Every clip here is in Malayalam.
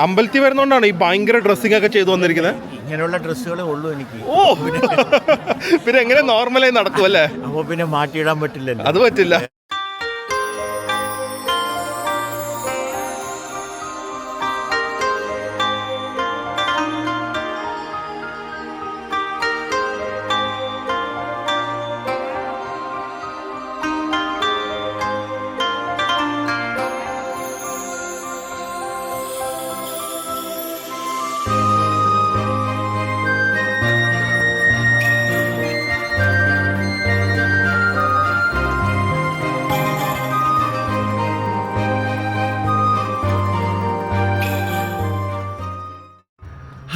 അമ്പലത്തിൽ വരുന്നോണ്ടാണ് ഈ ഭയങ്കര ഡ്രസ്സിംഗ് ഒക്കെ ചെയ്തു വന്നിരിക്കുന്നത്. ഇങ്ങനെയുള്ള ഡ്രസ്സുകളേ ഉള്ളൂ എനിക്ക്. ഓ പിന്നെ എങ്ങനെ നോർമലായി നടക്കും അല്ലേ? അപ്പൊ പിന്നെ മാറ്റിയിടാൻ പറ്റില്ലല്ലോ. അത് പറ്റില്ല.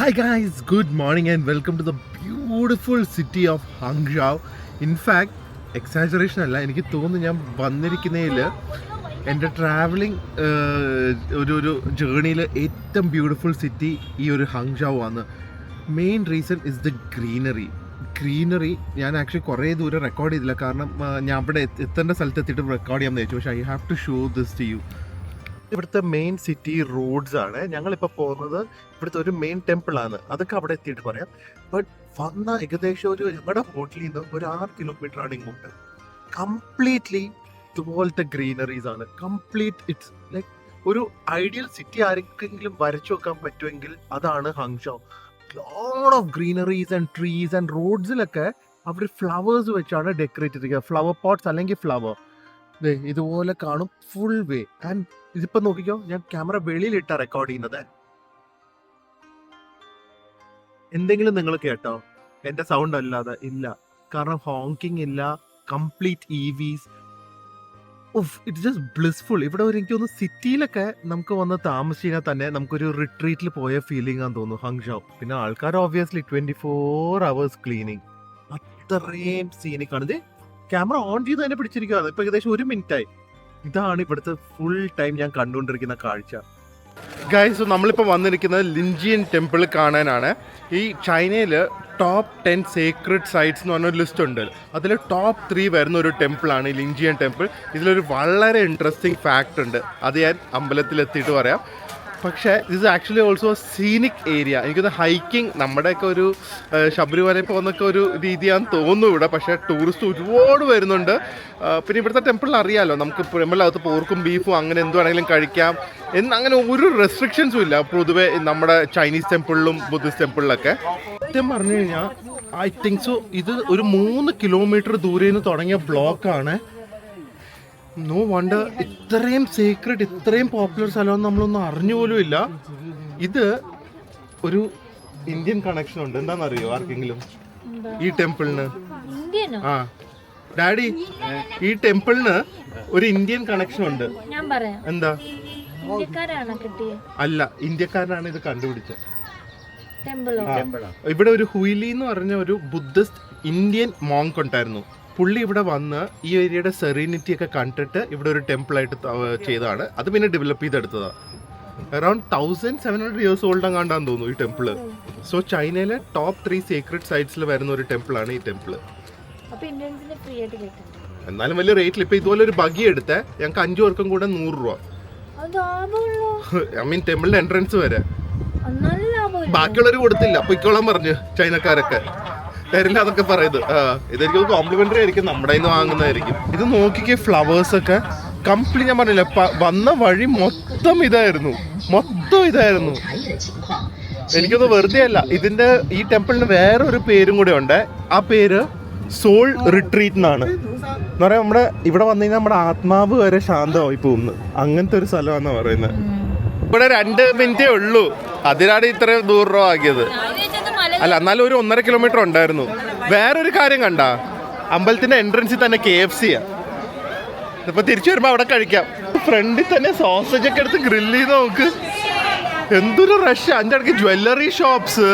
Hi guys, good morning and welcome to the beautiful city of Hangzhou. In fact, exaggeration അല്ല, എനിക്ക് തോന്നുന്നു ഞാൻ വന്നിരിക്കുന്നതിൽ എൻ്റെ ട്രാവലിംഗ് ഒരു ജേർണിയിൽ ഏറ്റവും ബ്യൂട്ടിഫുൾ സിറ്റി ഈ ഒരു ഹങ്ജൗ ആണ്. Main reason is the greenery. ഞാൻ ആക്ച്വലി കുറേ ദൂരം റെക്കോർഡ് ചെയ്തില്ല, കാരണം ഞാൻ അവിടെ എത്തേണ്ട സ്ഥലത്ത് എത്തിയിട്ട് റെക്കോർഡ് ചെയ്യാമെന്ന് വെച്ചു. പക്ഷേ I have to show this to you. ഇവിടുത്തെ മെയിൻ സിറ്റി റോഡ്സ് ആണ്. ഞങ്ങളിപ്പോൾ പോകുന്നത് ഇവിടുത്തെ ഒരു മെയിൻ ടെമ്പിൾ ആണ്. അതൊക്കെ അവിടെ എത്തിയിട്ട് പറയാം. ബട്ട് വന്ന ഏകദേശം ഞങ്ങളുടെ ഹോട്ടലിൽ നിന്ന് ഒരു 6 കിലോമീറ്റർ ആണ് ഇങ്ങോട്ട്. കംപ്ലീറ്റ്ലി ഇതുപോലത്തെ ഗ്രീനറീസ് ആണ്. കംപ്ലീറ്റ് ഇറ്റ്സ് ലൈക്ക് ഒരു ഐഡിയൽ സിറ്റി ആർക്കെങ്കിലും വരച്ചു വെക്കാൻ പറ്റുമെങ്കിൽ അതാണ് Hangzhou. Lot of greeneries and trees and റോഡ്സിലൊക്കെ അവർ ഫ്ലവേഴ്സ് വെച്ചാണ് ഡെക്കറേറ്റ് ചെയ്തിരിക്കുക. ഫ്ലവർ പോട്ട്സ് അല്ലെങ്കിൽ ഫ്ലവർ ഇതുപോലെ കാണും ഫുൾ വേ. ആൻഡ് ഇതിപ്പോ നോക്കിക്കോ, ഞാൻ ക്യാമറ വെളിയിലിട്ടാ റെക്കോർഡ് ചെയ്യുന്നത്. എന്തെങ്കിലും നിങ്ങൾ കേട്ടോ എന്റെ സൗണ്ട് അല്ലാതെ? ഇല്ല, കാരണം ഹോങ്കിങ് ഇല്ല, complete EVs. It's just blissful. ഇവിടെ എനിക്ക് തോന്നുന്നു സിറ്റിയിലൊക്കെ നമുക്ക് വന്ന് താമസിച്ചാൽ തന്നെ നമുക്കൊരു റിട്രീറ്റിൽ പോയ ഫീലിംഗ് ആണെന്ന് തോന്നുന്നു ഹങ്ഷൗ. പിന്നെ ആൾക്കാർ ഓബ്വിയസ്ലി 24 hours ക്ലീനിങ്. അത്രയും സീനിക് ആണ്. ക്യാമറ ഓൺ ചെയ്ത് തന്നെ പിടിച്ചിരിക്കുകയാണ്. ഇപ്പൊ ഏകദേശം 1 മിനിറ്റായി. ഇതാണ് ഇവിടുത്തെ ഫുൾ ടൈം ഞാൻ കണ്ടുകൊണ്ടിരിക്കുന്ന കാഴ്ച. ഗൈസ്, നമ്മളിപ്പോൾ വന്നിരിക്കുന്നത് ലിൻജിയൻ ടെമ്പിൾ കാണാനാണ്. ഈ ചൈനയിൽ ടോപ്പ് 10 സേക്രഡ് സൈറ്റ്സ് എന്ന് പറഞ്ഞൊരു ലിസ്റ്റ് ഉണ്ട്. അതിൽ ടോപ്പ് 3 വരുന്ന ഒരു ടെമ്പിളാണ് ഈ ലിൻജിയൻ ടെമ്പിൾ. ഇതിലൊരു വളരെ ഇൻട്രസ്റ്റിംഗ് ഫാക്റ്റ് ഉണ്ട്, അത് ഞാൻ അമ്പലത്തിൽ എത്തിയിട്ട് പറയാം. പക്ഷേ ഇത് ആക്ച്വലി ഓൾസോ സീനിക് ഏരിയ. എനിക്കൊന്ന് ഹൈക്കിങ് നമ്മുടെയൊക്കെ ഒരു ശബരിമല പോകുന്നൊക്കെ ഒരു രീതിയാണെന്ന് തോന്നുന്നു ഇവിടെ. പക്ഷേ ടൂറിസ്റ്റ് ഒരുപാട് വരുന്നുണ്ട്. പിന്നെ ഇവിടുത്തെ ടെമ്പിളിൽ അറിയാമല്ലോ, നമുക്ക് ടെമ്പിളിനകത്ത് പോർക്കും ബീഫും അങ്ങനെ എന്ത് വേണമെങ്കിലും കഴിക്കാം അങ്ങനെ ഒരു റെസ്ട്രിക്ഷൻസും ഇല്ല പൊതുവെ നമ്മുടെ ചൈനീസ് ടെമ്പിളിലും ബുദ്ധിസ്റ്റ് ടെമ്പിളിലൊക്കെ. സത്യം പറഞ്ഞു കഴിഞ്ഞാൽ ഐ തിങ്ക് സോ ഇത് ഒരു 3 കിലോമീറ്റർ ദൂരെ നിന്ന് തുടങ്ങിയ ബ്ലോക്കാണ്. നോ വണ്ടർ ഇത്രയും സീക്രട്ട്, ഇത്രയും പോപ്പുലർ സ്ഥലം നമ്മളൊന്നും അറിഞ്ഞു പോലും ഇല്ല. ഇത് ഒരു ഇന്ത്യൻ കണക്ഷൻ ഉണ്ട്. എന്താണെന്നറിയോ ആർക്കെങ്കിലും ഈ ടെമ്പിളിന്? ആ ഡാഡി, ഈ ടെമ്പിളിന് ഒരു ഇന്ത്യൻ കണക്ഷൻ ഉണ്ട്. എന്താ? അല്ല, ഇന്ത്യക്കാരനാണ് ഇത് കണ്ടുപിടിച്ചത്. ഇവിടെ ഒരു ഹുയിലി എന്ന് പറഞ്ഞ ഒരു ബുദ്ധിസ്റ്റ് ഇന്ത്യൻ മോങ്ക് ഉണ്ടായിരുന്നു. പുള്ളി ഇവിടെ വന്ന് ഈ ഏരിയയുടെ സെറീനിറ്റി ഒക്കെ കണ്ടിട്ട് ഇവിടെ ഒരു ടെമ്പിളായിട്ട് ചെയ്തതാണ്. അത് പിന്നെ ഡെവലപ്പ് ചെയ്തെടുത്തതാണ്. അറൌണ്ട് 1700 years ഓൾഡ് അങ്ങാണ്ടാന്ന് തോന്നുന്നു ഈ ടെമ്പിള്. സോ ചൈനയിലെ ടോപ്പ് 3 സീക്രട്ട് സൈറ്റ്സിൽ വരുന്ന ഒരു ടെമ്പിളാണ് ഈ ടെമ്പിള്. എന്നാലും വലിയ റേറ്റിൽ. ഇപ്പൊ ഇതുപോലെ ഒരു ബഗി എടുത്തേ ഞങ്ങൾക്ക് 5 പേർക്കും കൂടെ 100 രൂപ. ഐ മീൻ ടെമ്പിളിന്റെ എൻട്രൻസ് വരെ. ബാക്കിയുള്ളവർ കൊടുത്തില്ല, പൊയ്ക്കോളാൻ പറഞ്ഞു ചൈനക്കാരൊക്കെ. തരില്ല അതൊക്കെ പറയുന്നത്. ഇതെനിക്ക് കോംപ്ലിമെന്ററി ആയിരിക്കും, നമ്മുടെ നിന്ന് വാങ്ങുന്നതായിരിക്കും. ഇത് നോക്കിക്കേ, ഫ്ലവേഴ്സ് ഒക്കെ കംപ്ലീറ്റ്. ഞാൻ പറഞ്ഞില്ല, വന്ന വഴി മൊത്തം ഇതായിരുന്നു. എനിക്കൊന്ന് വെറുതെ അല്ല. ഇതിന്റെ ഈ ടെമ്പിളിന് വേറൊരു പേരും കൂടെ ഉണ്ട്. ആ പേര് സോൾ റിട്രീറ്റ് എന്നാണ്. എന്ന് പറയാം, നമ്മുടെ ഇവിടെ വന്നു കഴിഞ്ഞാൽ നമ്മുടെ ആത്മാവ് വരെ ശാന്തമായി പോകുന്നു. അങ്ങനത്തെ ഒരു സ്ഥലമാണെന്ന് പറയുന്നത്. ഇവിടെ 2 മിനിറ്റേ ഉള്ളൂ, അതിനാണ് ഇത്രയും 100 രൂപ ആക്കിയത്. അല്ല, എന്നാലും ഒരു 1.5 കിലോമീറ്റർ ഉണ്ടായിരുന്നു. വേറൊരു കാര്യം കണ്ട, അമ്പലത്തിന്റെ എൻട്രൻസിൽ തന്നെ KFC. ഇപ്പൊ തിരിച്ചു വരുമ്പോ അവിടെ കഴിക്കാം. ഫ്രണ്ടിൽ തന്നെ സോസേജ് ഒക്കെ എടുത്ത് ഗ്രില്ല് ചെയ്ത് നോക്ക്. എന്തൊരു റഷ്. അതിൻ്റെ ഇടയ്ക്ക് ജ്വല്ലറി ഷോപ്സ്,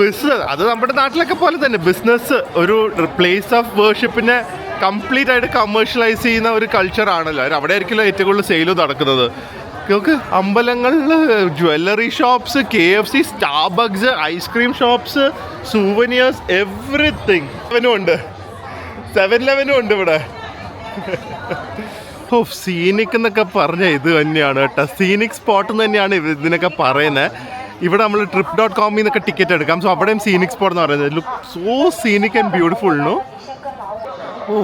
ബിസിനസ്. അത് നമ്മുടെ നാട്ടിലൊക്കെ പോലെ തന്നെ ബിസിനസ്, ഒരു പ്ലേസ് ഓഫ് വേർഷിപ്പിനെ കംപ്ലീറ്റ് ആയിട്ട് കമേഴ്ഷ്യലൈസ് ചെയ്യുന്ന ഒരു കൾച്ചറാണല്ലോ. അവിടെ ആയിരിക്കുമല്ലോ ഏറ്റവും കൂടുതൽ സെയിലും നടക്കുന്നത്. നമുക്ക് അമ്പലങ്ങളിൽ jewellery shops, KFC, Starbucks, ice cream shops, souvenirs, everything ഉണ്ട്. 7-Eleven ഉണ്ട് ഇവിടെ. ഓ സീനിക് എന്നൊക്കെ പറഞ്ഞ ഇത് തന്നെയാണ് കേട്ടോ. സീനിക് സ്പോട്ട് എന്ന് തന്നെയാണ് ഇതിനൊക്കെ പറയുന്നത്. ഇവിടെ നമ്മൾ trip.com എന്നൊക്കെ ടിക്കറ്റ് എടുക്കാം. സോ അവിടെയും സീനിക് സ്പോട്ട് എന്ന് പറയുന്നത്. Look so scenic and beautiful no. Oh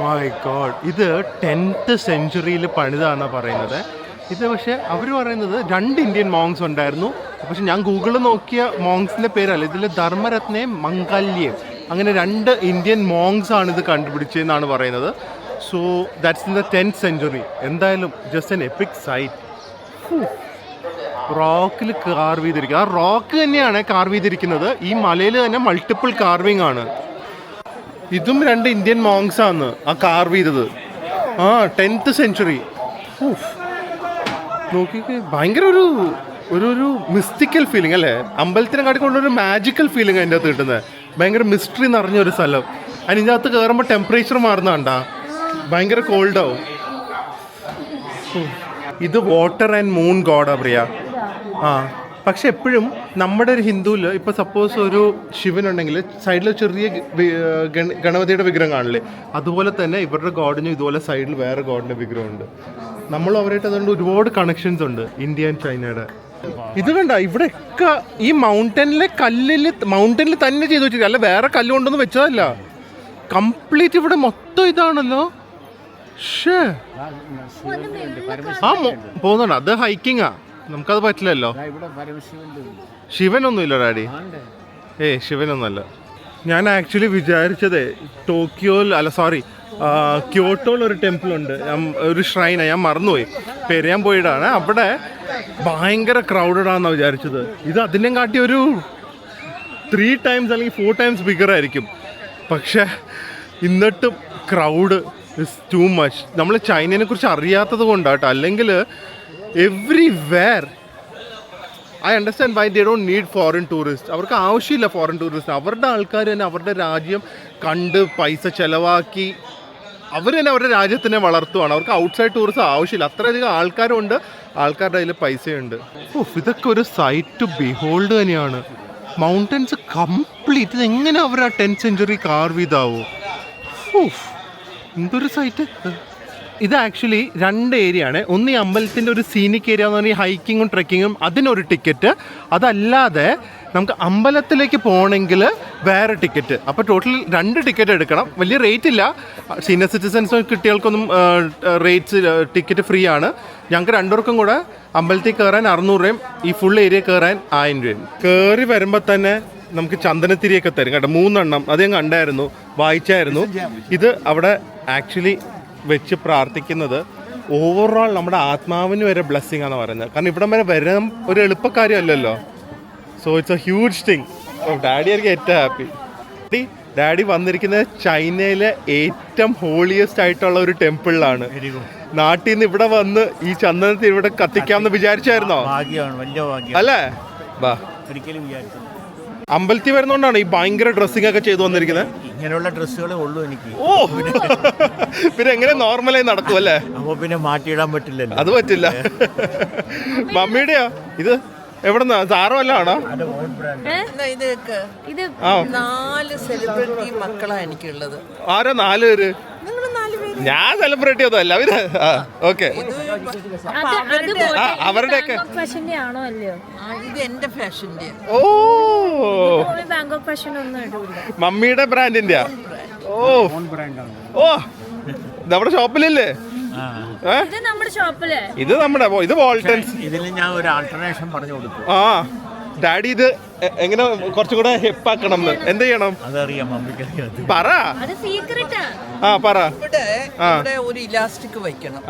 my God, ഇത് 10th സെഞ്ച്വറിയിൽ പണിതാണെന്നാണ് പറയുന്നത്. ഇത് പക്ഷേ അവർ പറയുന്നത് 2 ഇന്ത്യൻ മോങ്സ് ഉണ്ടായിരുന്നു. പക്ഷെ ഞാൻ ഗൂഗിളിൽ നോക്കിയ മോങ്സിൻ്റെ പേരല്ല, ഇതിൽ ധർമ്മരത്നയും മംഗല്യയും അങ്ങനെ 2 ഇന്ത്യൻ മോങ്സ് ആണ് ഇത് കണ്ടുപിടിച്ചതെന്നാണ് പറയുന്നത്. So that's in the 10th century. എന്തായാലും ജസ്റ്റ് എൻ എപ്പിക് സൈറ്റ്. റോക്കിൽ കാർവ് ചെയ്തിരിക്കുക, ആ റോക്ക് തന്നെയാണ് കാർവ് ചെയ്തിരിക്കുന്നത്. ഈ മലയിൽ തന്നെ മൾട്ടിപ്പിൾ കാർവിംഗ് ആണ്. ഇതും 2 ഇന്ത്യൻ മോങ്സ് ആണ് ആ കാർവ് ചെയ്തത്. 10th century. നോക്കിക്ക് ഭയങ്കര ഒരു മിസ്റ്റിക്കൽ ഫീലിംഗ് അല്ലേ? അമ്പലത്തിനെ കാട്ടിക്കൊണ്ടൊരു മാജിക്കൽ ഫീലിംഗ് അതിൻ്റെ അകത്ത് കിട്ടുന്നത്. ഭയങ്കര മിസ്റ്ററി നിറഞ്ഞൊരു സ്ഥലം. അതിൻ്റെ അകത്ത് കയറുമ്പോൾ ടെമ്പറേച്ചർ മാറുന്നതാണ്ടാ, ഭയങ്കര കോൾഡാവും. ഇത് വാട്ടർ ആൻഡ് മൂൺ ഗോഡാ പ്രിയ. പക്ഷെ എപ്പോഴും നമ്മുടെ ഒരു ഹിന്ദുവിൽ ഇപ്പോൾ സപ്പോസ് ഒരു ശിവനുണ്ടെങ്കിൽ സൈഡിൽ ചെറിയ ഗണപതിയുടെ വിഗ്രഹം കാണില്ലേ, അതുപോലെ തന്നെ ഇവരുടെ ഗോഡിനും ഇതുപോലെ സൈഡിൽ വേറെ ഗോഡിൻ്റെ വിഗ്രഹമുണ്ട്. നമ്മളും അവരായിട്ട് അതുകൊണ്ട് ഒരുപാട് കണക്ഷൻസ് ഉണ്ട് ഇന്ത്യ ആൻഡ് ചൈനയുടെ. ഇത് കണ്ട ഇവിടെയൊക്കെ ഈ മൗണ്ടനിൽ തന്നെ ചെയ്തു വെച്ചിരിക്കുക, അല്ല വേറെ കല്ല് കൊണ്ടൊന്നും വെച്ചതല്ല. കംപ്ലീറ്റ് ഇവിടെ മൊത്തം ഇതാണല്ലോ. പോകുന്നുണ്ട്, അത് ഹൈക്കിങ്ങാ, നമുക്കത് പറ്റില്ലല്ലോ. ശിവനൊന്നുമില്ല ഡാഡി, ശിവനൊന്നുമല്ല. ഞാൻ ആക്ച്വലി വിചാരിച്ചതേ ക്യോട്ടോയിൽ ഒരു ടെമ്പിൾ ഉണ്ട്, ഒരു ഷ്രൈനാണ്, ഞാൻ മറന്നുപോയി പേര്, ഞാൻ പോയിട്ടാണ്. അവിടെ ഭയങ്കര ക്രൗഡഡ് ആണെന്നാണ് വിചാരിച്ചത്. ഇത് അതിനെയും കാട്ടി ഒരു 3 times അല്ലെങ്കിൽ 4 times ബിഗർ ആയിരിക്കും. പക്ഷേ എന്നിട്ടും ക്രൗഡ് ഇസ് ടു മച്ച്. നമ്മൾ ചൈനയെ കുറിച്ച് അറിയാത്തത് കൊണ്ടാട്ടോ, അല്ലെങ്കിൽ everywhere I understand why they don't need foreign tourist. അവർക്ക് ആവശ്യമില്ല ഫോറിൻ ടൂറിസ്റ്റ്. അവരുടെ ആൾക്കാർ തന്നെ അവരുടെ രാജ്യം കണ്ട് പൈസ ചിലവാക്കി അവർ തന്നെ അവരുടെ രാജ്യത്തിനെ വളർത്തുവാണ്. അവർക്ക് ഔട്ട്സൈഡ് ടൂറിസം ആവശ്യമില്ല. അത്രയധികം ആൾക്കാരുണ്ട്, ആൾക്കാരുടെ കയ്യിൽ പൈസയുണ്ട്. ഇതൊക്കെ ഒരു സൈറ്റ് ടു ബിഹോൾഡ് തന്നെയാണ്. മൗണ്ടൻസ് കംപ്ലീറ്റ്, ഇതെങ്ങനെ അവർ ആ 10th സെഞ്ച്വറി കാർവ് ചെയ്താവോ? എന്തൊരു സൈറ്റ്. ഇത് ആക്ച്വലി 2 ഏരിയ ആണ്. ഒന്ന് ഈ അമ്പലത്തിൻ്റെ ഒരു സീനിക് ഏരിയ എന്ന് പറഞ്ഞാൽ ഹൈക്കിങ്ങും ട്രെക്കിങ്ങും, അതിനൊരു ടിക്കറ്റ്. അതല്ലാതെ നമുക്ക് അമ്പലത്തിലേക്ക് പോകണമെങ്കിൽ വേറെ ടിക്കറ്റ്. അപ്പോൾ ടോട്ടൽ 2 ടിക്കറ്റ് എടുക്കണം. വലിയ റേറ്റ് ഇല്ല. സീനിയർ സിറ്റിസൺസ് കുട്ടികൾക്കൊന്നും റേറ്റ്സ് ടിക്കറ്റ് ഫ്രീ ആണ്. ഞങ്ങൾക്ക് 2 പേർക്കും കൂടെ അമ്പലത്തിൽ കയറാൻ 600 രൂപയും ഈ ഫുൾ ഏരിയ കയറാൻ 1000 രൂപയും. കയറി വരുമ്പോൾ തന്നെ നമുക്ക് ചന്ദനത്തിരിയൊക്കെ തരും കേട്ടോ, 3 എണ്ണം. അത് ഞാൻ കണ്ടായിരുന്നു, വായിച്ചായിരുന്നു. ഇത് അവിടെ ആക്ച്വലി വെച്ച് പ്രാർത്ഥിക്കുന്നത് ഓവറോൾ നമ്മുടെ ആത്മാവിന് വരെ ബ്ലെസ്സിങ് ആണെന്ന് പറയുന്നത്. കാരണം ഇവിടം വരെ വരാൻ ഒരു എളുപ്പക്കാര്യമല്ലല്ലോ. So it's a huge thing. Daddy ആയിരിക്കും ഏറ്റവും ഹാപ്പി. ഡാഡി വന്നിരിക്കുന്നത് ചൈനയിലെ ഏറ്റവും ഹോളിയസ്റ്റ് ആയിട്ടുള്ള ഒരു ടെമ്പിളിലാണ്. നാട്ടിൽ നിന്ന് ഇവിടെ വന്ന് ഈ ചന്ദനത്തിൽ ഇവിടെ കത്തിക്കാമെന്ന് വിചാരിച്ചായിരുന്നോ? അല്ലേ? വാ, അമ്പലത്തിൽ വരുന്നോണ്ടാണ് ഈ ഭയങ്കര ഡ്രസ്സിംഗ് ഒക്കെ ചെയ്തു വന്നിരിക്കുന്നത്. ഇങ്ങനെയുള്ള ഡ്രസ്സുകളെ ഉള്ളൂ എനിക്ക്. പിന്നെ എങ്ങനെ നോർമലായി നടക്കും അല്ലേ? അപ്പൊ പിന്നെ മാറ്റിയിടാൻ പറ്റില്ലല്ലോ. അത് പറ്റില്ല. മമ്മിയുടെയോ ഇത് എവിടെന്നാ? സാറോ വല്ല ആണോ? ഇത് 4 സെലിബ്രിറ്റി മക്കളാ എനിക്കുള്ളത്. ആരോ 4 പേര്? ഞാൻ സെലിബ്രിറ്റി ഒന്നും അല്ല. അവര് ഓക്കെ, അവരുടെയൊക്കെ ഇത് എന്റെ ഫാഷന്റെ. ഓ, മമ്മിയുടെ ബ്രാൻഡിന്റെ. ഓ, നമ്മുടെ ഷോപ്പിലല്ലേ? ഇത് നമ്മുടെ, ഇത് വോൾട്ടൻസ്. ഇതിൽ ഞാൻ ഒരു ആൾട്ടർനേഷൻ പറഞ്ഞു കൊടുത്തു. ഡാഡി ഇത് എങ്ങനെ കുറച്ചും കൂടെ ഹെപ്പാക്കണം, എന്ത് ചെയ്യണം? അതറിയാം, പറ. പറ. ഇവിടെ ഒരു ഇലാസ്റ്റിക് വെക്കണം.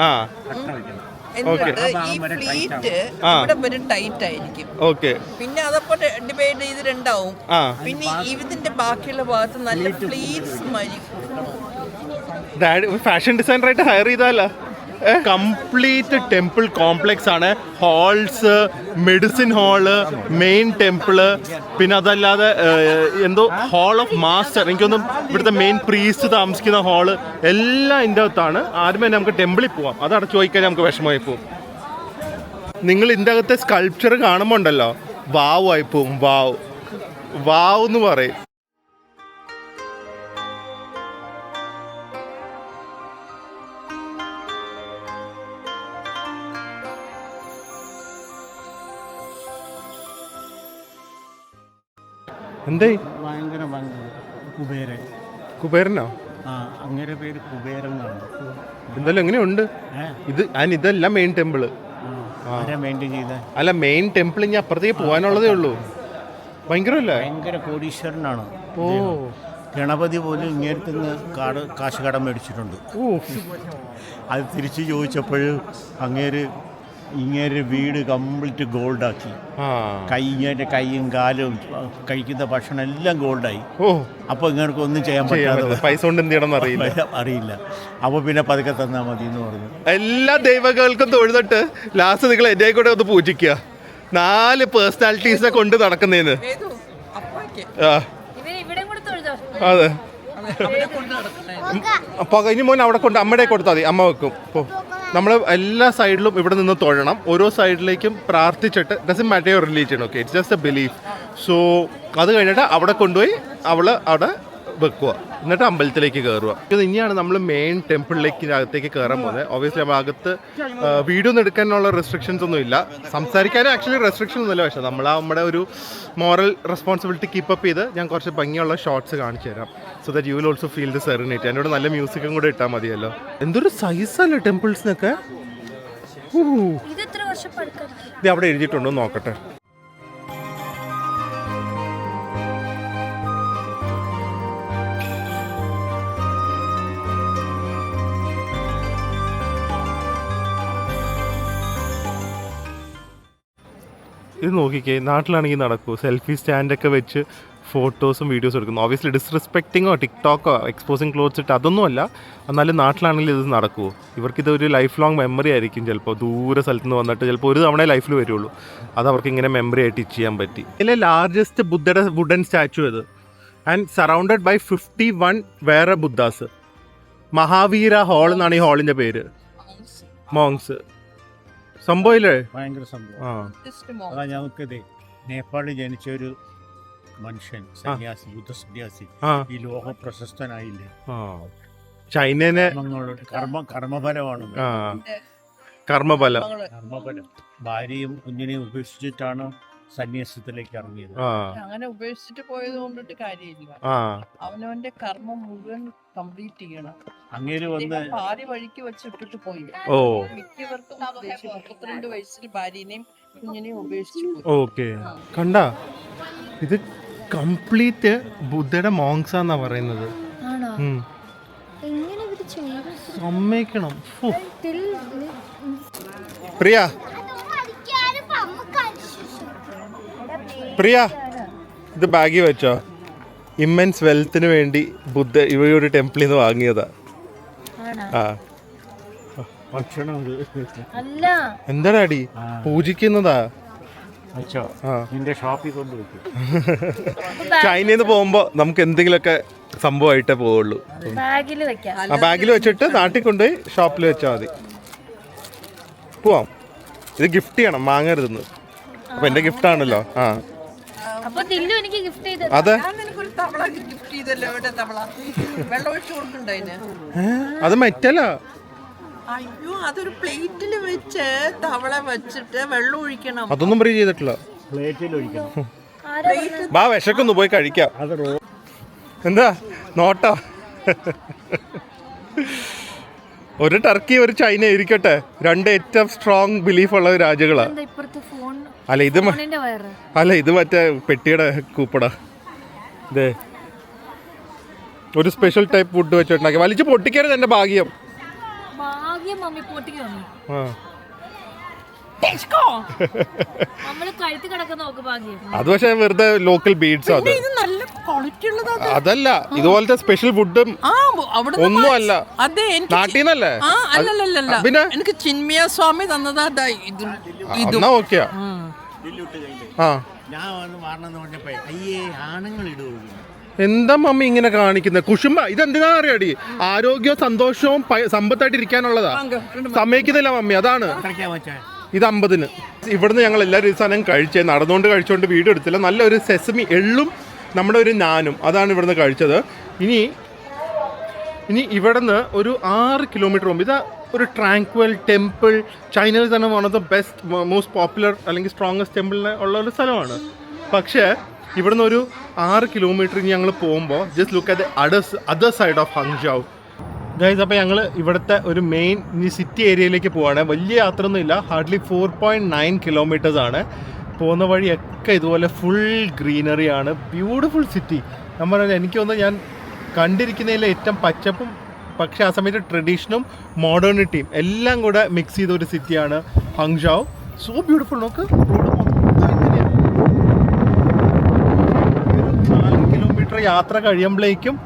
എന്നിട്ട് ഈ ഫ്ലീറ്റ് ഇവിടെ വരെ ടൈറ്റ് ആയിരിക്കും. പിന്നെ അതപ്പോ ഡിവൈഡ് ചെയ്ത് 2 ആവും. പിന്നെ ഇതിന്റെ ബാക്കിയുള്ള ഭാഗത്ത് നല്ല ഫ്ലീറ്റ്സ് മാതിരി. ഡാഡി ഫാഷൻ ഡിസൈനറായിട്ട് ഹയർ ചെയ്താലോ? കംപ്ലീറ്റ് ടെമ്പിൾ കോംപ്ലക്സ് ആണ്. Halls, medicine hall, main temple, പിന്നെ അതല്ലാതെ എന്തോ ഹാൾ ഓഫ് മാസ്റ്റർ, എനിക്കൊന്നും ഇവിടുത്തെ മെയിൻ പ്രീസ്റ്റ് താമസിക്കുന്ന ഹാള് എല്ലാം ഇതിൻ്റെ അകത്താണ്. ആദ്യമേ നമുക്ക് ടെമ്പിളിൽ പോവാം, അതവിടെ ചോദിക്കാൻ നമുക്ക് വിഷമമായി പോവും. നിങ്ങൾ ഇതിൻ്റെ അകത്തെ സ്കൾപ്ചർ കാണുമ്പോൾ ഉണ്ടല്ലോ, വാവ് ആയി പോവും. വാവ് എന്ന് പറയും. എന്തേ ഭയങ്കര കുബേരൻ. കുബേരനോ? അങ്ങനെ പേര് കുബേരൻ എന്നാണ്. എന്തായാലും എങ്ങനെയുണ്ട് ഇത്? ഇതല്ല മെയിൻ ടെമ്പിള്. മെയിൻറ്റെയിൻ ചെയ്ത അല്ല, മെയിൻ ടെമ്പിൾ ഇനി അപ്പുറത്തേക്ക് പോകാനുള്ളതേ ഉള്ളൂ. ഭയങ്കരല്ലേ? ഭയങ്കര കോടീശ്വരനാണ്. ഓ, ഗണപതി പോലും ഇങ്ങേരത്തുനിന്ന് കാശ് കടം മേടിച്ചിട്ടുണ്ട്. അത് തിരിച്ചു ചോദിച്ചപ്പോഴും ഇങ്ങേര് വീട് കംപ്ലീറ്റ് ഗോൾഡാക്കി. ഇങ്ങേരുടെ കൈയും കാലും കഴിക്കുന്ന ഭക്ഷണം എല്ലാം ഗോൾഡായി. അപ്പോൾ ഇങ്ങേർക്ക് ഒന്നും ചെയ്യാൻ പറ്റാതെ പൈസ കൊണ്ട് എന്ത് ചെയ്യണം അറിയില്ല. അപ്പോൾ പിന്നെ പതുക്കെ തന്നാൽ മതി എന്ന് പറഞ്ഞു. എല്ലാ ദൈവങ്ങൾക്കും തൊഴുതിട്ട് ലാസ്റ്റ് നിങ്ങൾ എന്നെ കൂടെ ഒന്ന് പൂജിക്കുക. 4 പേഴ്സണാലിറ്റീസിനെ കൊണ്ട് നടക്കുന്നേന്ന്. അതെ, അപ്പൊ ഇനി മോൻ അവിടെ കൊണ്ട് അമ്മയുടെ കൊടുത്താൽ മതി, അമ്മ വെക്കും. ഇപ്പോൾ നമ്മൾ എല്ലാ സൈഡിലും ഇവിടെ നിന്ന് തൊഴണം. ഓരോ സൈഡിലേക്കും പ്രാർത്ഥിച്ചിട്ട് doesn't matter your religion, okay, it's just a belief. So അത് കഴിഞ്ഞിട്ട് അവിടെ കൊണ്ടുപോയി അവിടെ വെക്കുക, എന്നിട്ട് അമ്പലത്തിലേക്ക് കയറുക. ഇത് ഇനിയാണ് നമ്മൾ മെയിൻ ടെമ്പിളിലേക്ക് അകത്തേക്ക് കയറാൻ പോകുന്നത്. ഒബ്വിയസ്ലി നമ്മൾ അകത്ത് വീഡിയോ ഒന്നും എടുക്കാനുള്ള റെസ്ട്രിക്ഷൻസ് ഒന്നും ഇല്ല, സംസാരിക്കാനും ആക്ച്വലി റെസ്ട്രിക്ഷൻ ഒന്നുമില്ല. പക്ഷേ നമ്മുടെ ഒരു മോറൽ റെസ്പോൺസിബിലിറ്റി കീപ്പപ്പ് ചെയ്ത് ഞാൻ കുറച്ച് ഭംഗിയുള്ള ഷോർട്സ് കാണിച്ചു തരാം. So that you will also feel the serenity. എന്നോട് നല്ല മ്യൂസിക്കും കൂടെ ഇട്ടാൽ മതിയല്ലോ. എന്തൊരു സൈസല്ലേ ടെമ്പിൾസിനൊക്കെ. ഇത് അവിടെ എഴുതിയിട്ടുണ്ടോ നോക്കട്ടെ. ഇത് നോക്കിക്കേ, നാട്ടിലാണെങ്കിൽ നടക്കൂ. സെൽഫി സ്റ്റാൻഡൊക്കെ വെച്ച് ഫോട്ടോസും വീഡിയോസും എടുക്കുന്നു. ഒബ്വിയസ്ലി ഡിസ്റെസ്പെക്റ്റിങ്ങോ ടിക്ടോക്കോ എക്സ്പോസിങ് ക്ലോത്ത്സ് ഇട്ട് അതൊന്നുമല്ല. എന്നാലും നാട്ടിലാണെങ്കിൽ ഇത് നടക്കുമോ? ഇവർക്കിതൊരു ലൈഫ് ലോങ് മെമ്മറി ആയിരിക്കും. ചിലപ്പോൾ ദൂരെ സ്ഥലത്ത് നിന്ന് വന്നിട്ട് ചിലപ്പോൾ ഒരു തവണ ലൈഫിൽ വരുള്ളൂ. അത് അവർക്ക് ഇങ്ങനെ മെമ്മറി ആയിട്ട് ചെയ്യാൻ പറ്റി. ഇതിലെ ലാർജസ്റ്റ് ബുദ്ധയുടെ വുഡൻ സ്റ്റാച്ചു ഇത്. ആൻഡ് സറൗണ്ടഡ് ബൈ 51 വേറെ ബുദ്ധാസ്. മഹാവീര ഹാൾ എന്നാണ് ഈ ഹാളിൻ്റെ പേര്. മോങ്സ് സംഭവമില്ലേ? ഭയങ്കര സംഭവം. അതാ ഞങ്ങൾക്ക് നേപ്പാളിൽ ജനിച്ച ഒരു മനുഷ്യൻ, സന്യാസി, ബുദ്ധ സന്യാസി, ഈ ലോക പ്രശസ്തനായില്ലേ. ചൈനനെ കർമ്മഫലമാണ്. കർമ്മഫലം. ഭാര്യയും കുഞ്ഞിനെയും ഉപേക്ഷിച്ചിട്ടാണ് സന്യാസത്തിലേക്ക് ഇറങ്ങിയത്. അങ്ങനെ ഉപേക്ഷിച്ചിട്ട് പോയത് കൊണ്ടിട്ട് കാര്യമില്ല. അവനവന്റെ കർമ്മം മുഴുവൻ കംപ്ലീറ്റ് ചെയ്യണം. അങ്ങനെ വന്ന് ഭാര്യ വഴിക്ക് വെച്ചിട്ടിട്ട് പോയി. മിക്കവർക്കും 32 വയസ്സിൽ ഭാര്യനെയും കുഞ്ഞിനെയും ഉപേക്ഷിച്ചു പോയി. ഓക്കെ, കണ്ട ഇത് കംപ്ലീറ്റ് ബുദ്ധയുടെ മോങ്സ് എന്നാ പറയുന്നത്. സമ്മതിക്കണം. പ്രിയ ഇത് ബാഗിൽ വെച്ചോ. ഇമ്മൻസ് വെൽത്തിന് വേണ്ടി ബുദ്ധ ഇവയൊരു ടെമ്പിളിൽ നിന്ന് വാങ്ങിയതാ. എന്താടി പൂജിക്കുന്നതാ? ചൈനയിൽ നിന്ന് പോകുമ്പോ നമുക്ക് എന്തെങ്കിലുമൊക്കെ സംഭവമായിട്ടേ പോവുള്ളൂ. ബാഗിൽ വെച്ചിട്ട് നാട്ടിൽ കൊണ്ടുപോയി ഷോപ്പിൽ വെച്ചാൽ മതി. പോവാം. ഇത് ഗിഫ്റ്റ് ചെയ്യണം, വാങ്ങരുതെന്ന്. അപ്പൊ എന്റെ ഗിഫ്റ്റ് ആണല്ലോ. അതെ, അത് മെറ്റലാ. അയ്യോ, അതൊരു പ്ലേറ്റിൽ വെച്ച് തവള വെച്ചിട്ട് വെള്ളം ഒഴിക്കണം. അതൊന്നും പ്രീ ചെയ്തിട്ടില്ല. വാ, വിശക്കൊന്ന് പോയി കഴിക്കാം. എന്താ നോട്ടോ? ഒരു ടർക്കി ഒരു ചൈന ഇരിക്കട്ടെ, രണ്ട് ഏറ്റവും സ്ട്രോങ് ബിലീഫ് ഉള്ള രാജ്യങ്ങളാ. അല്ല ഇത് മറ്റേ പെട്ടിയുടെ കൂപ്പടാ. ഇതേ ഒരു സ്പെഷ്യൽ ടൈപ്പ് ഫുഡ് വെച്ചിട്ടുണ്ടാക്കി. വലിച്ചു പൊട്ടിക്കരുത്, എന്റെ ഭാഗ്യം. അത് പക്ഷെ വെറുതെ ലോക്കൽ ബീഡ്സ്. അത് അതല്ല, ഇതുപോലത്തെ സ്പെഷ്യൽ ഫുഡും ഒന്നും അല്ല. നാട്ടിൽ നിന്നല്ലേ? പിന്നെ എനിക്ക് ചിന്മയ സ്വാമി തന്നതാ. എന്നാ ഓക്കെയാ. എന്താ മമ്മി ഇങ്ങനെ കാണിക്കുന്നത്? കുശുമ്പ ഇതെന്തിനാ അറിയാടി? ആരോഗ്യവും സന്തോഷവും സമ്പത്തായിട്ട് ഇരിക്കാനുള്ളതാ. സമ്മതിക്കുന്നില്ല മമ്മി, അതാണ്. ഇത് 50-ന്. ഇവിടുന്ന് ഞങ്ങൾ എല്ലാവരും ഈ സാധനം കഴിച്ചേ. നടന്നുകൊണ്ട് കഴിച്ചുകൊണ്ട് വീഡിയോ എടുത്തില്ല. നല്ലൊരു സെസമി എള്ളും നമ്മുടെ ഒരു നാനും അതാണ് ഇവിടുന്ന് കഴിച്ചത്. ഇനി ഇവിടുന്ന് ഒരു 6 കിലോമീറ്റർ മുമ്പ് ഇതാ ഒരു ട്രാങ്ക്വൽ ടെമ്പിൾ. ചൈനയിൽ തന്നെ one of the best most popular അല്ലെങ്കിൽ സ്ട്രോങ്ങസ്റ്റ് ടെമ്പിളിന് ഉള്ള ഒരു സ്ഥലമാണ്. പക്ഷേ ഇവിടുന്ന് ഒരു 6 കിലോമീറ്റർ ഞങ്ങൾ പോകുമ്പോൾ just look at other side of Hangzhou guys. അപ്പോൾ ഞങ്ങൾ ഇവിടുത്തെ ഒരു മെയിൻ ഈ സിറ്റി ഏരിയയിലേക്ക് പോവാണ്. വലിയ യാത്രയൊന്നും ഇല്ല, ഹാർഡ്ലി 4.9 കിലോമീറ്റേഴ്സ് ആണ്. പോകുന്ന വഴിയൊക്കെ ഇതുപോലെ ഫുൾ ഗ്രീനറി ആണ്, ബ്യൂട്ടിഫുൾ സിറ്റി. ഞാൻ പറഞ്ഞാൽ എനിക്ക് തോന്നുന്നു ഞാൻ കണ്ടിരിക്കുന്നതിൽ ഏറ്റവും പച്ചപ്പും പക്ഷേ ആ സമയത്ത് ട്രഡീഷനും മോഡേണിറ്റിയും എല്ലാം കൂടെ മിക്സ് ചെയ്ത ഒരു സിറ്റിയാണ് ഹങ്ജൗ. So beautiful. നോക്ക്, റോഡ് മൊത്തം ഇങ്ങനെയാണ്. 4 കിലോമീറ്റർ യാത്ര കഴിയുമ്പോഴേക്കും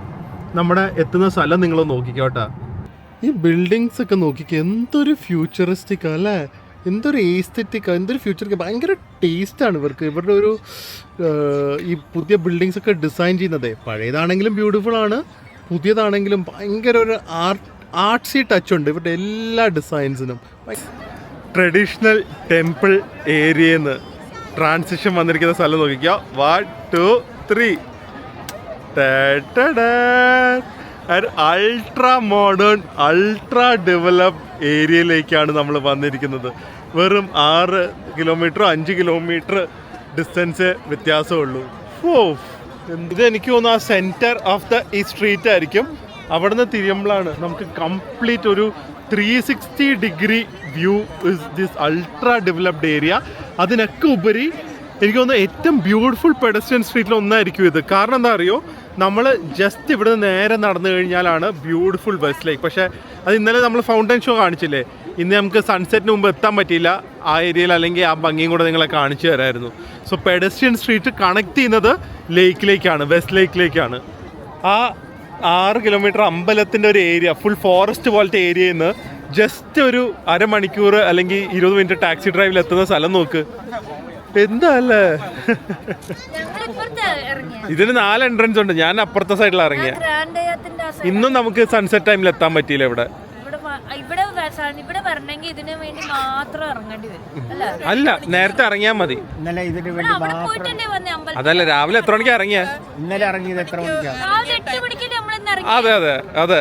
നമ്മുടെ എത്തുന്ന സ്ഥലം നിങ്ങൾ നോക്കിക്കോട്ടെ. ഈ ബിൽഡിങ്സ് ഒക്കെ നോക്കിക്കോ, എന്തൊരു ഫ്യൂച്ചറിസ്റ്റിക് അല്ലേ, എന്തൊരു എസ്തെറ്റിക്, എന്തൊരു ഫ്യൂച്ചറിക്. ഭയങ്കര ടേസ്റ്റാണ് ഇവർക്ക്. ഇവരുടെ ഒരു ഈ പുതിയ ബിൽഡിങ്സ് ഒക്കെ ഡിസൈൻ ചെയ്യുന്നത് പഴയതാണെങ്കിലും ബ്യൂട്ടിഫുൾ ആണ്, പുതിയതാണെങ്കിലും ഭയങ്കര ഒരു ആർട്സി ടച്ച് ഉണ്ട് ഇവരുടെ എല്ലാ ഡിസൈൻസിനും. ട്രഡീഷണൽ ടെമ്പിൾ ഏരിയയിൽ നിന്ന് ട്രാൻസിഷൻ വന്നിരിക്കുന്ന സ്ഥലം നോക്കിക്കോ. 1 2 3 അൾട്രാ മോഡേൺ അൾട്രാ ഡെവലപ്ഡ് ഏരിയയിലേക്കാണ് നമ്മൾ വന്നിരിക്കുന്നത്. വെറും 6 കിലോമീറ്റർ 5 കിലോമീറ്റർ ഡിസ്റ്റൻസ് വ്യത്യാസമുള്ളൂ. ഇത് എനിക്ക് തോന്നുന്നു ആ സെൻറ്റർ ഓഫ് ഈ സ്ട്രീറ്റ് ആയിരിക്കും. അവിടെ നിന്ന് തിരിയുമ്പോഴാണ് നമുക്ക് കംപ്ലീറ്റ് ഒരു 360 degree view is this ultra developed area. അതിനൊക്കെ ഉപരി എനിക്ക് തോന്നുന്നു ഏറ്റവും ബ്യൂട്ടിഫുൾ പെഡസ്ട്രിയൻ സ്ട്രീറ്റിൽ ഒന്നായിരിക്കും ഇത്. കാരണം എന്താ അറിയോ, നമ്മൾ ജസ്റ്റ് ഇവിടെ നിന്ന് നേരെ നടന്നു കഴിഞ്ഞാലാണ് ബ്യൂട്ടിഫുൾ വെസ്റ്റ് ലേക്ക്. പക്ഷേ അത് ഇന്നലെ നമ്മൾ ഫൗണ്ടൻ ഷോ കാണിച്ചില്ലേ, ഇന്ന് നമുക്ക് സൺസെറ്റിന് മുമ്പ് എത്താൻ പറ്റിയില്ല ആ ഏരിയയിൽ, അല്ലെങ്കിൽ ആ ഭംഗിയും കൂടെ നിങ്ങളെ കാണിച്ചു തരായിരുന്നു. സോ പെഡസ്ട്രിയൻ സ്ട്രീറ്റ് കണക്ട് ചെയ്യുന്നത് ലേക്കിലേക്കാണ്, വെസ്റ്റ് ലേക്കിലേക്കാണ്. ആ 6 കിലോമീറ്റർ അമ്പലത്തിൻ്റെ ഒരു ഏരിയ, ഫുൾ ഫോറസ്റ്റ് പോലത്തെ ഏരിയയിൽ നിന്ന് ജസ്റ്റ് ഒരു അരമണിക്കൂർ അല്ലെങ്കിൽ 20 മിനിറ്റ് ടാക്സി ഡ്രൈവിൽ എത്തുന്ന സ്ഥലം നോക്ക്. എന്താ അല്ലേ, ഇതിന് 4 എൻട്രൻസ് ഉണ്ട്. ഞാൻ അപ്പുറത്തെ സൈഡിൽ ഇറങ്ങിയ. ഇന്നും നമുക്ക് സൺസെറ്റ് ടൈമിൽ എത്താൻ പറ്റിയില്ല ഇവിടെ. അല്ല, നേരത്തെ ഇറങ്ങിയാൽ മതി. അതല്ല, രാവിലെ എത്ര മണിക്കാ ഇറങ്ങിയ? ഇന്നലെ ഇറങ്ങിയത് എത്ര മണിക്കാണ്? അതെ അതെ അതെ,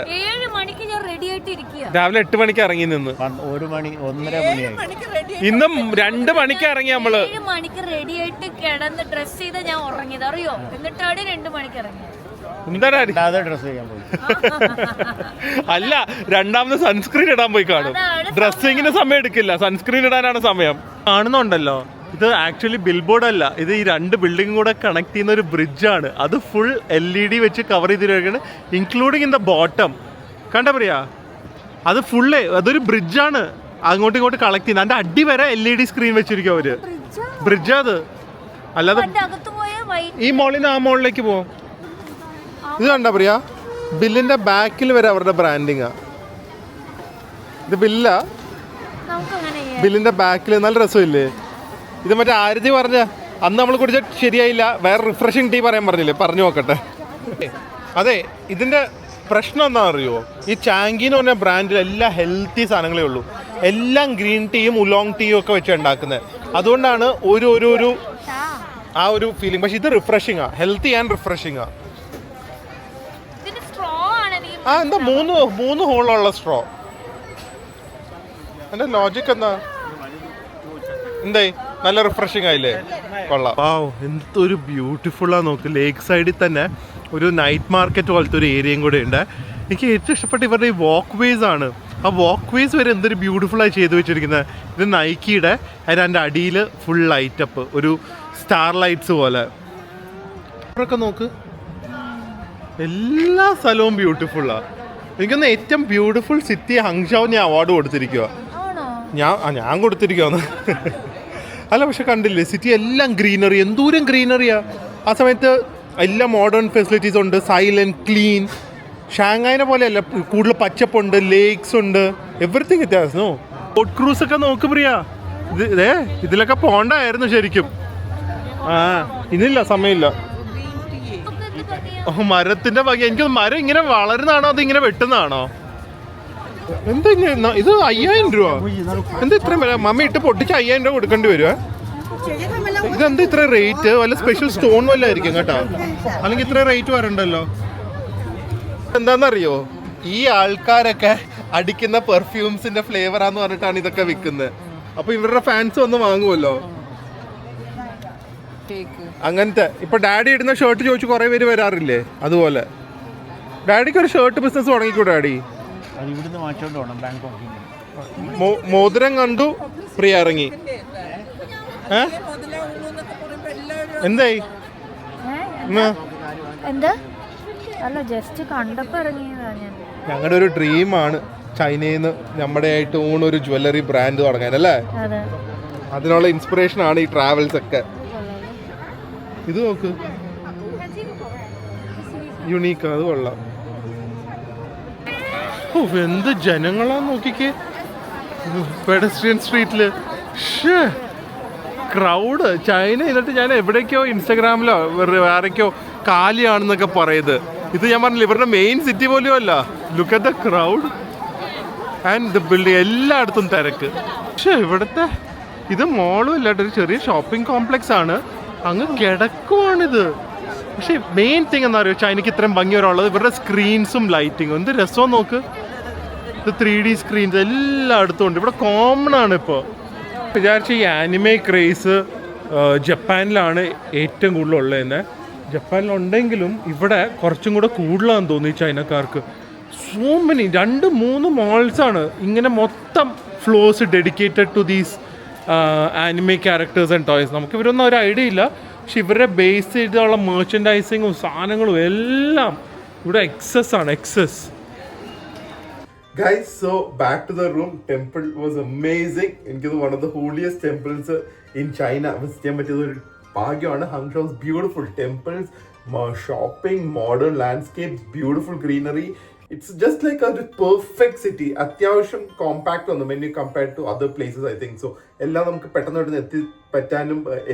രാവിലെ 8 മണിക്ക് ഇറങ്ങി നിന്ന് 1 മണി 1:30 മണിയായി. ഇന്നും 2 മണിക്ക് ഇറങ്ങി നമ്മള്. 7 മണിക്ക് റെഡി ആയിട്ട് കിടന്ന് ഡ്രസ് ചെയ്ത് ഞാൻ ഉറങ്ങിയത് അറിയോ, എന്നിട്ടാണ് 2 മണിക്ക് ഇറങ്ങിയത്. ഡ്രസ് ചെയ്യാൻ പോയി. അല്ല, രണ്ടാമത് സൺസ്ക്രീൻ ഇടാൻ പോയി കാണും. ഡ്രസ്സിങ്ങിന് സമയം എടുക്കില്ല, സൺസ്ക്രീൻ ഇടാനാണ് സമയം. കാണുന്നുണ്ടല്ലോ, ഇത് ആക്ച്വലി ബിൽ ബോർഡ് അല്ല, ഇത് ഈ 2 ബിൽഡിംഗും കൂടെ കണക്ട് ചെയ്യുന്ന ഒരു ബ്രിഡ്ജാണ്. അത് ഫുൾ LED വെച്ച് കവർ ചെയ്തിരിക്കുകയാണ്, ഇൻക്ലൂഡിങ് ഇൻ ദ ബോട്ടം. കണ്ട പറയാ, അത് ഫുള്ള് അതൊരു ബ്രിഡ്ജാണ്, അങ്ങോട്ടും ഇങ്ങോട്ട് കളക്ട് ചെയ്യുന്നത്. അതിന്റെ അടി വരെ LED സ്ക്രീൻ വെച്ചിരിക്കും അവര്. ബ്രിഡ്ജാ അത്, അല്ലാതെ ഈ മോളിൽ നിന്ന് ആ മോളിലേക്ക് പോവാം. ഇത് കണ്ട പറയാ, ബില്ലിന്റെ ബാക്കിൽ വരെ അവരുടെ ബ്രാൻഡിങ്ങാ. ഇത് ബില്ല, ബില്ലിന്റെ ബാക്കിൽ നല്ല രസമില്ലേ. ഇത് മറ്റേ ആരതി പറഞ്ഞ അന്ന് നമ്മൾ കുടിച്ച ശരിയായില്ല, വേറെ റിഫ്രഷിങ് ടീ പറയാൻ പറഞ്ഞില്ലേ, പറഞ്ഞു നോക്കട്ടെ. അതെ, ഇതിന്റെ പ്രശ്നം എന്താ അറിയുമോ, ഈ ചാങ്കി എന്ന് പറഞ്ഞ ബ്രാൻഡിൽ എല്ലാ ഹെൽത്തി സാധനങ്ങളേ ഉള്ളൂ. എല്ലാം ഗ്രീൻ ടീയും ഉലോങ് ടീയും ഒക്കെ വെച്ച് ഉണ്ടാക്കുന്നത്. അതുകൊണ്ടാണ് ഒരു ആ ഒരു ഫീലിംഗ്. പക്ഷെ ഇത് റിഫ്രഷിംഗ് ആ, ഹെൽത്തി ആൻഡ് റിഫ്രഷിംഗ് ആ. ആ എന്താ 3 ഹോളുള്ള സ്ട്രോ? എൻ്റെ ലോജിക് എന്താ? എന്തായി, നല്ല റിഫ്രഷിംഗ് ആയില്ലേ? കൊള്ളാം. വാവ്, എന്തൊരു ബ്യൂട്ടിഫുള്ളാ നോക്ക്. ലേക്ക് സൈഡിൽ തന്നെ ഒരു നൈറ്റ് മാർക്കറ്റ് പോലത്തെ ഒരു ഏരിയയും കൂടെ ഉണ്ട്. എനിക്ക് ഏറ്റവും ഇഷ്ടപ്പെട്ട ഇവരുടെ ഈ വാക്ക് വേസ് ആണ്. ആ വാക്ക് വേസ് വരെ എന്തൊരു ബ്യൂട്ടിഫുള്ളായി ചെയ്തു വെച്ചിരിക്കുന്നത്. ഇത് നൈക്കിയുടെ, അതിൻ്റെ അടിയിൽ ഫുൾ ലൈറ്റപ്പ്, ഒരു സ്റ്റാർ ലൈറ്റ്സ് പോലെ. ഇവരൊക്കെ നോക്ക്, എല്ലാ സ്ഥലവും ബ്യൂട്ടിഫുള്ളാണ്. എനിക്കൊന്ന് ഏറ്റവും ബ്യൂട്ടിഫുൾ സിറ്റി ഹങ്ജൗ ഞാൻ അവാർഡ് കൊടുത്തിരിക്കുക. ഞാൻ കൊടുത്തിരിക്കുവാന്ന് അല്ല, പക്ഷെ കണ്ടില്ലേ സിറ്റി എല്ലാം ഗ്രീനറി, എന്തോരം ഗ്രീനറിയാ. ആ സമയത്ത് എല്ലാം മോഡേൺ ഫെസിലിറ്റീസ് ഉണ്ട്, സൈലന്റ്, ക്ലീൻ. ഷാങ്ഹായിനെ പോലെയല്ല, കൂടുതൽ പച്ചപ്പുണ്ട്, ലേക്സ് ഉണ്ട്, എവറിത്തിങ് വ്യത്യാസം. ബോട്ട് ക്രൂസ് ഒക്കെ നോക്ക് പ്രിയ, ഇതിലൊക്കെ പോണ്ടായിരുന്നു ശരിക്കും. ഇന്നില്ല, സമയമില്ല. മരത്തിന്റെ ഭംഗി. എനിക്ക് മരം ഇങ്ങനെ വളരുന്നതാണോ അത് ഇങ്ങനെ വെട്ടുന്നതാണോ? എന്താ ഇത് 5000 രൂപ? എന്താ ഇത്രയും വില? മമ്മി ഇട്ട് പൊട്ടിച്ച് 5000 രൂപ കൊടുക്കേണ്ടി വരുവേ. ഇതെന്താ ഇത്ര റേറ്റ്? വല്ല സ്പെഷ്യൽ സ്റ്റോൺ വല്ല ആയിരിക്കും കേട്ടോ, അല്ലെങ്കിൽ ഇത്ര റേറ്റ് വരണ്ടല്ലോ. എന്താന്നറിയോ, ഈ ആൾക്കാരൊക്കെ അടിക്കുന്ന പെർഫ്യൂംസിന്റെ ഫ്ലേവറാന്ന് പറഞ്ഞിട്ടാണ് ഇതൊക്കെ വിൽക്കുന്നത്. അപ്പൊ ഇവരുടെ ഫാൻസ് വന്ന് വാങ്ങുമല്ലോ. അങ്ങനത്തെ ഇപ്പൊ ഡാഡി ഇടുന്ന ഷർട്ട് ചോദിച്ചു കുറെ പേര് വരാറില്ലേ, അതുപോലെ ഡാഡിക്ക് ഒരു ഷർട്ട് ബിസിനസ് തുടങ്ങിക്കൂടെ ഡാഡി? അത് ഇവിടുന്ന് വാങ്ങിച്ചോണ്ട് പോകണം ബാങ്കോക്കിൽ. മോതിരം കണ്ടു, പ്രിയ ഇറങ്ങി. എന്തായി? എന്താ? അല്ല, ജസ്റ്റ് കണ്ടപ്പോ ഇറങ്ങിയതാ ഞാൻ. ഞങ്ങളുടെ ഒരു ഡ്രീമാണ് ചൈനയിൽ നിന്ന് നമ്മുടെ ആയിട്ട് ഒരു ജ്വല്ലറി ബ്രാൻഡ് തുടങ്ങാൻ അല്ലേ? അതിനുള്ള ഇൻസ്പിറേഷൻ ആണ് ഈ ട്രാവൽസ് ഒക്കെ. ഇത് നോക്ക്, യുണീക്ക്, അത് കൊള്ളാം. ഓ, എന്ത് ജനങ്ങളാ നോക്കിക്കേ പെഡസ്ട്രിയൻ സ്ട്രീറ്റില്. Crowd China. എന്നിട്ട് ഞാൻ എവിടേക്കോ ഇൻസ്റ്റാഗ്രാമിലോ വേറെക്കോ കാലിയാണെന്നൊക്കെ പറയുന്നത്. ഇത് ഞാൻ പറഞ്ഞില്ല, ഇവരുടെ മെയിൻ സിറ്റി പോലും അല്ല. Look at the crowd and the building, എല്ലായിടത്തും തിരക്ക്. പക്ഷെ ഇവിടുത്തെ ഇത് മോളും അല്ല, ഒരു ചെറിയ ഷോപ്പിംഗ് കോംപ്ലക്സ് ആണ്. അങ്ങ് കിടക്കുവാണിത്. പക്ഷെ മെയിൻ തിങ് എന്താ പറയുക, ചൈനയ്ക്ക് ഇത്രയും ഭംഗി വരാനുള്ളത് ഇവരുടെ സ്ക്രീൻസും ലൈറ്റിങ്ങും. എന്ത് രസവും നോക്ക്, ഇത് 3D സ്ക്രീൻസ് എല്ലായിടത്തും ഉണ്ട്. ഇവിടെ കോമൺ ആണ്. ഇപ്പോൾ വിചാരിച്ച ഈ ആനിമേ ക്രേസ് ജപ്പാനിലാണ് ഏറ്റവും കൂടുതലുള്ളതെന്ന്. ജപ്പാനിലുണ്ടെങ്കിലും ഇവിടെ കുറച്ചും കൂടെ കൂടുതലാണെന്ന് തോന്നി ചൈനക്കാർക്ക്. സോ മെനി 2-3 മോൾസാണ് ഇങ്ങനെ മൊത്തം floors dedicated to these anime characters and toys. നമുക്ക് ഇവരൊന്നും ഒരു ഐഡിയ ഇല്ല, പക്ഷെ ഇവരുടെ ബേസ് ചെയ്തുള്ള മെർച്ചൻഡൈസിങ്ങും സാധനങ്ങളും എല്ലാം ഇവിടെ എക്സസ് ആണ്, excess. Guys, so back to the room. Temple was amazing. എനിക്കത് one of the holiest temples in China visit ചെയ്യാൻ പറ്റിയത് ഒരു ഭാഗ്യമാണ്. Hangzhou's beautiful temples, shopping, modern landscapes, beautiful greenery. It's just like a perfect city. അത്യാവശ്യം കോമ്പാക്ട് ഒന്നും when you compare to other places, I think so. എല്ലാം നമുക്ക് പെട്ടെന്ന്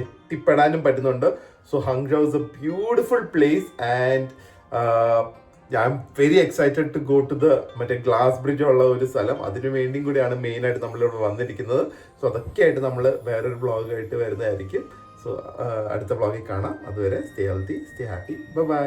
എത്തിപ്പെടാനും പറ്റുന്നുണ്ട്. So Hangzhou is a beautiful place and I'm very excited to go to the മറ്റേ ഗ്ലാസ് ബ്രിഡ്ജ് ഉള്ള ഒരു സ്ഥലം. അതിനു വേണ്ടിയും കൂടിയാണ് മെയിനായിട്ട് നമ്മളിവിടെ വന്നിരിക്കുന്നത്. സോ അതൊക്കെ ആയിട്ട് നമ്മൾ വേറൊരു വ്ളോഗായിട്ട് വരുന്നതായിരിക്കും. സോ അടുത്ത വ്ളോഗിൽ കാണാം. അതുവരെ stay healthy, stay happy, by.